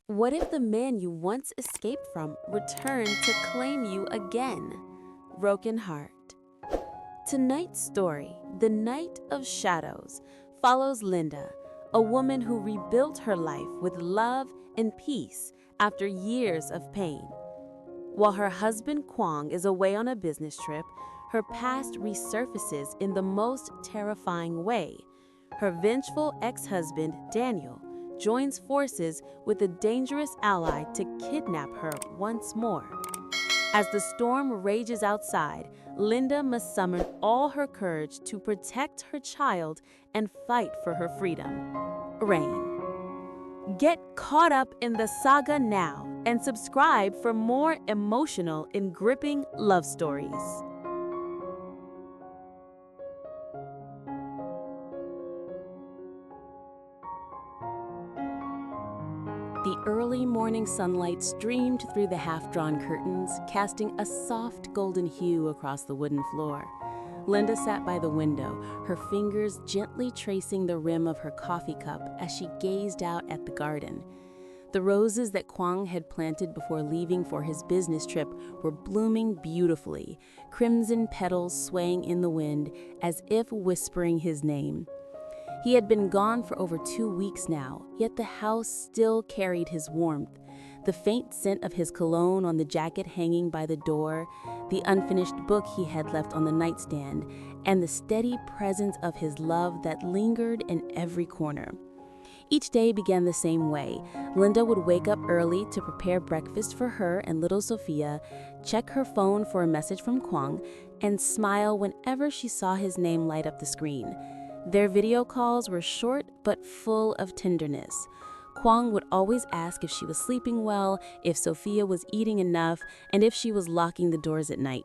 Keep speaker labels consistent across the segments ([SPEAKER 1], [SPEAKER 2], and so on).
[SPEAKER 1] What if the man you once escaped from returned to claim you again? Broken Heart. Tonight's story, The Night of Shadows, follows Linda, a woman who rebuilt her life with love and peace after years of pain. While her husband Quang is away on a business trip, her past resurfaces in the most terrifying way. Her vengeful ex-husband, Daniel, joins forces with a dangerous ally to kidnap her once more. As the storm rages outside, Linda must summon all her courage to protect her child and fight for her freedom. Rain. Get caught up in the saga now and subscribe for more emotional and gripping love stories. The early morning sunlight streamed through the half-drawn curtains, casting a soft golden hue across the wooden floor. Linda sat by the window, her fingers gently tracing the rim of her coffee cup as she gazed out at the garden. The roses that Quang had planted before leaving for his business trip were blooming beautifully, crimson petals swaying in the wind as if whispering his name. He had been gone for over 2 weeks now, yet the house still carried his warmth. The faint scent of his cologne on the jacket hanging by the door, the unfinished book he had left on the nightstand, and the steady presence of his love that lingered in every corner. Each day began the same way. Linda would wake up early to prepare breakfast for her and little Sophia, check her phone for a message from Quang, and smile whenever she saw his name light up the screen. Their video calls were short but full of tenderness. Quang would always ask if she was sleeping well, if Sophia was eating enough, and if she was locking the doors at night.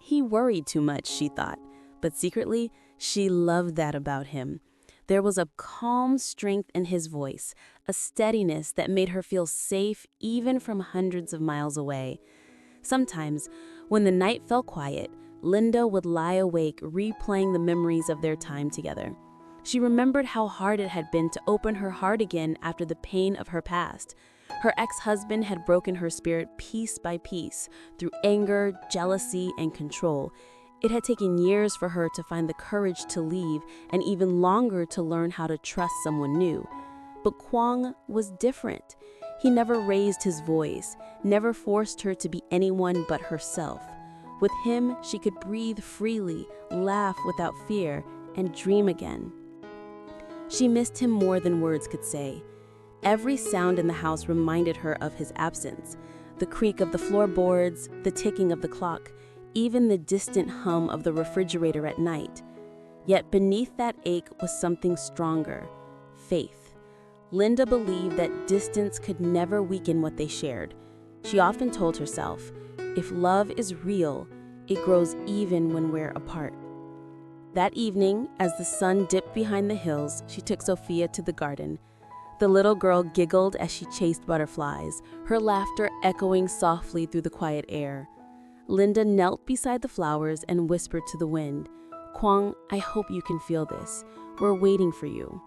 [SPEAKER 1] He worried too much, she thought, but secretly, she loved that about him. There was a calm strength in his voice, a steadiness that made her feel safe even from hundreds of miles away. Sometimes, when the night fell quiet, Linda would lie awake replaying the memories of their time together. She remembered how hard it had been to open her heart again after the pain of her past. Her ex-husband had broken her spirit piece by piece through anger, jealousy, and control. It had taken years for her to find the courage to leave and even longer to learn how to trust someone new. But Quang was different. He never raised his voice, never forced her to be anyone but herself. With him, she could breathe freely, laugh without fear, and dream again. She missed him more than words could say. Every sound in the house reminded her of his absence. The creak of the floorboards, the ticking of the clock, even the distant hum of the refrigerator at night. Yet beneath that ache was something stronger, faith. Linda believed that distance could never weaken what they shared. She often told herself, if love is real, it grows even when we're apart. That evening, as the sun dipped behind the hills, she took Sophia to the garden. The little girl giggled as she chased butterflies, her laughter echoing softly through the quiet air. Linda knelt beside the flowers and whispered to the wind, "Quang, I hope you can feel this. We're waiting for you."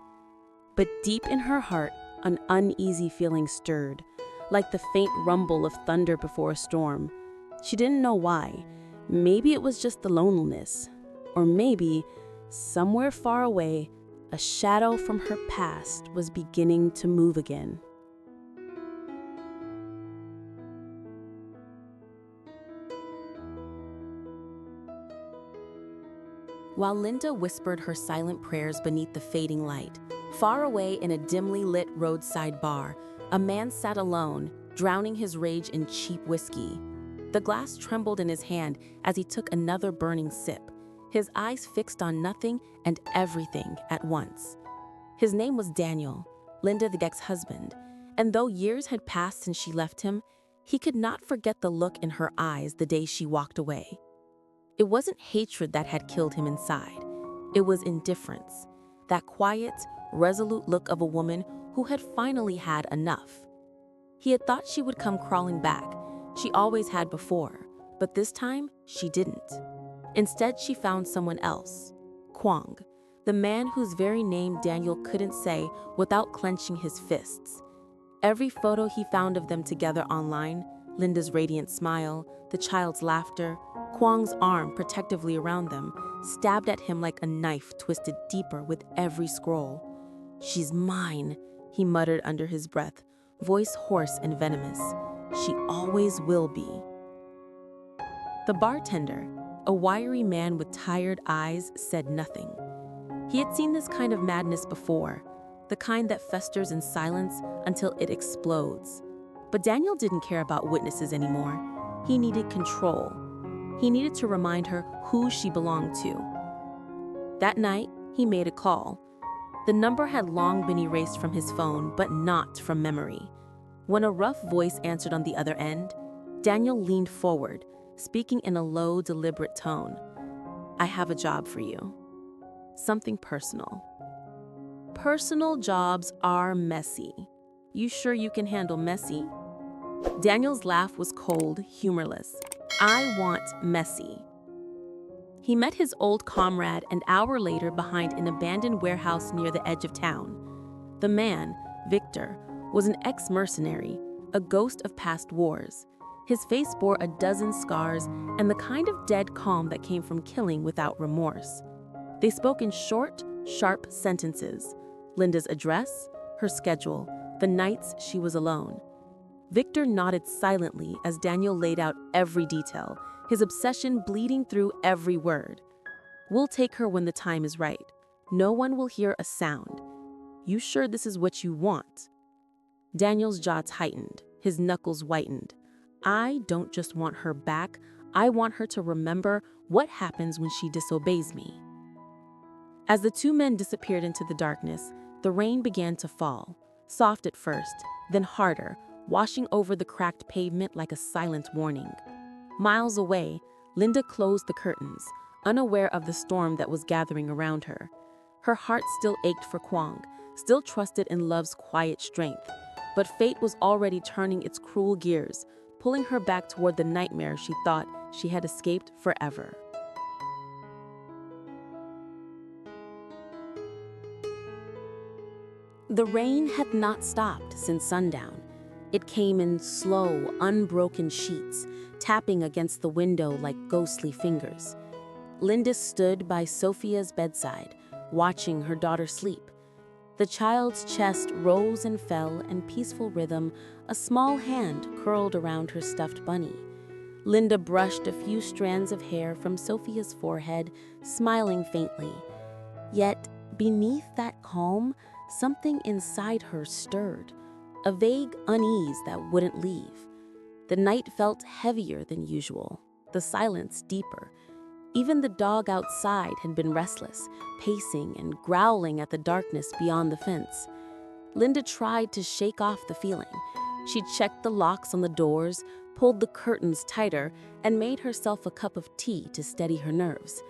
[SPEAKER 1] But deep in her heart, an uneasy feeling stirred, like the faint rumble of thunder before a storm. She didn't know why. Maybe it was just the loneliness. Or maybe, somewhere far away, a shadow from her past was beginning to move again. While Linda whispered her silent prayers beneath the fading light, far away in a dimly lit roadside bar, a man sat alone, drowning his rage in cheap whiskey. The glass trembled in his hand as he took another burning sip, his eyes fixed on nothing and everything at once. His name was Daniel, Linda the ex-husband, and though years had passed since she left him, he could not forget the look in her eyes the day she walked away. It wasn't hatred that had killed him inside. It was indifference, that quiet, resolute look of a woman who had finally had enough. He had thought she would come crawling back. She always had before, but this time she didn't. Instead, she found someone else, Quang, the man whose very name Daniel couldn't say without clenching his fists. Every photo he found of them together online, Linda's radiant smile, the child's laughter, Quang's arm protectively around them, stabbed at him like a knife twisted deeper with every scroll. "She's mine," he muttered under his breath, voice hoarse and venomous. "She always will be." The bartender, a wiry man with tired eyes, said nothing. He had seen this kind of madness before, the kind that festers in silence until it explodes. But Daniel didn't care about witnesses anymore. He needed control. He needed to remind her who she belonged to. That night, he made a call. The number had long been erased from his phone, but not from memory. When a rough voice answered on the other end, Daniel leaned forward, speaking in a low, deliberate tone. "I have a job for you. Something personal." "Personal jobs are messy. You sure you can handle messy?" Daniel's laugh was cold, humorless. "I want messy." He met his old comrade an hour later behind an abandoned warehouse near the edge of town. The man, Victor, was an ex-mercenary, a ghost of past wars. His face bore a dozen scars and the kind of dead calm that came from killing without remorse. They spoke in short, sharp sentences. Linda's address, her schedule, the nights she was alone. Victor nodded silently as Daniel laid out every detail, his obsession bleeding through every word. "We'll take her when the time is right. No one will hear a sound. You sure this is what you want?" Daniel's jaw tightened, his knuckles whitened. "I don't just want her back, I want her to remember what happens when she disobeys me." As the two men disappeared into the darkness, the rain began to fall, soft at first, then harder, washing over the cracked pavement like a silent warning. Miles away, Linda closed the curtains, unaware of the storm that was gathering around her. Her heart still ached for Quang, still trusted in love's quiet strength. But fate was already turning its cruel gears, pulling her back toward the nightmare she thought she had escaped forever. The rain had not stopped since sundown. It came in slow, unbroken sheets, tapping against the window like ghostly fingers. Linda stood by Sophia's bedside, watching her daughter sleep. The child's chest rose and fell in peaceful rhythm, a small hand curled around her stuffed bunny. Linda brushed a few strands of hair from Sophia's forehead, smiling faintly. Yet, beneath that calm, something inside her stirred, a vague unease that wouldn't leave. The night felt heavier than usual, the silence deeper. Even the dog outside had been restless, pacing and growling at the darkness beyond the fence. Linda tried to shake off the feeling. She checked the locks on the doors, pulled the curtains tighter, and made herself a cup of tea to steady her nerves.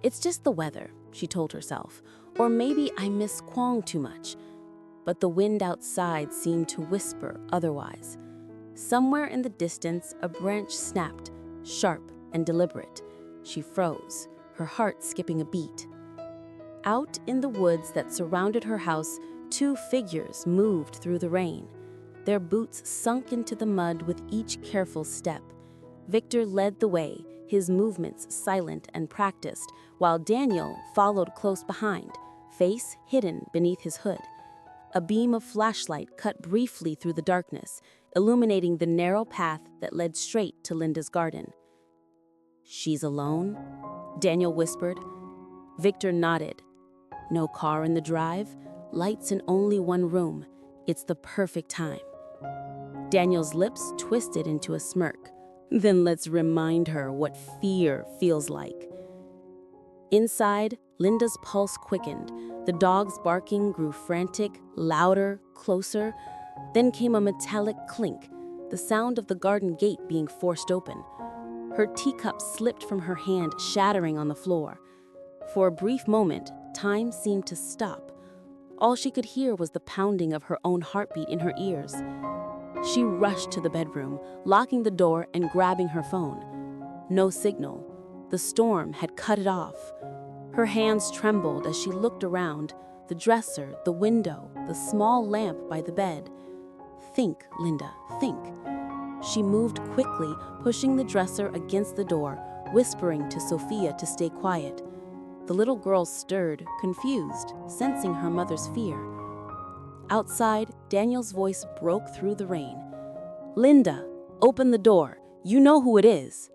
[SPEAKER 1] "It's just the weather," she told herself, "or maybe I miss Quang too much." But the wind outside seemed to whisper otherwise. Somewhere in the distance, a branch snapped, sharp and deliberate. She froze, her heart skipping a beat. Out in the woods that surrounded her house, two figures moved through the rain. Their boots sunk into the mud with each careful step. Victor led the way, his movements silent and practiced, while Daniel followed close behind, face hidden beneath his hood. A beam of flashlight cut briefly through the darkness, illuminating the narrow path that led straight to Linda's garden. "She's alone?" Daniel whispered. Victor nodded. "No car in the drive, lights in only one room. It's the perfect time." Daniel's lips twisted into a smirk. "Then let's remind her what fear feels like." Inside, Linda's pulse quickened. The dog's barking grew frantic, louder, closer. Then came a metallic clink, the sound of the garden gate being forced open. Her teacup slipped from her hand, shattering on the floor. For a brief moment, time seemed to stop. All she could hear was the pounding of her own heartbeat in her ears. She rushed to the bedroom, locking the door and grabbing her phone. No signal. The storm had cut it off. Her hands trembled as she looked around, the dresser, the window, the small lamp by the bed. Think, Linda, think. She moved quickly, pushing the dresser against the door, whispering to Sophia to stay quiet. The little girl stirred, confused, sensing her mother's fear. Outside, Daniel's voice broke through the rain. Linda, open the door. You know who it is.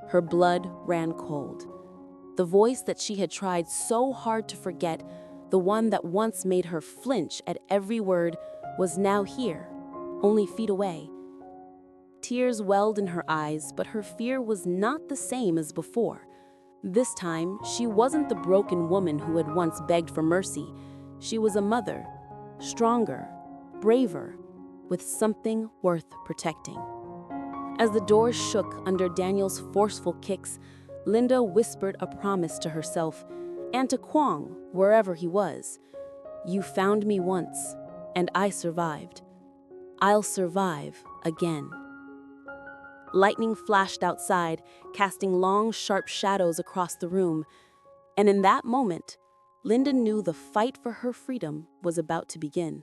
[SPEAKER 1] Her blood ran cold. The voice that she had tried so hard to forget, the one that once made her flinch at every word, was now here, only feet away. Tears welled in her eyes, but her fear was not the same as before. This time, she wasn't the broken woman who had once begged for mercy. She was a mother, stronger, braver, with something worth protecting. As the door shook under Daniel's forceful kicks, Linda whispered a promise to herself and to Quang, wherever he was. You found me once, and I survived. I'll survive again. Lightning flashed outside, casting long, sharp shadows across the room. And in that moment, Linda knew the fight for her freedom was about to begin.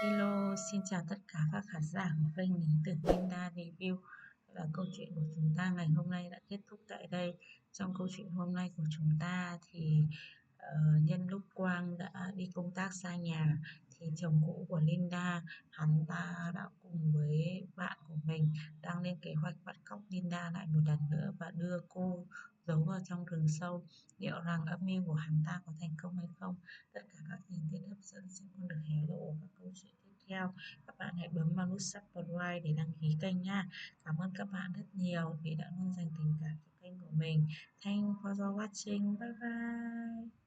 [SPEAKER 2] Hello, xin chào tất cả các khán giả của kênh Lý Tưởng Linda Review. Và câu chuyện của chúng ta ngày hôm nay đã kết thúc tại đây. Trong câu chuyện hôm nay của chúng ta thì nhân lúc Quang đã đi công tác xa nhà thì chồng cũ của Linda, hắn ta đã cùng với bạn của mình đang lên kế hoạch bắt cóc Linda lại một lần nữa và đưa cô giấu vào trong rừng sâu. Liệu rằng âm mưu của hắn ta có thành công hay không? Tất cả các tình tiết hấp dẫn sẽ còn được hé lộ ở các câu chuyện tiếp theo. Các bạn hãy bấm vào nút subscribe để đăng ký kênh nha. Cảm ơn các bạn rất nhiều vì đã luôn dành tình cảm cho kênh của mình. Thanks for watching. Bye bye.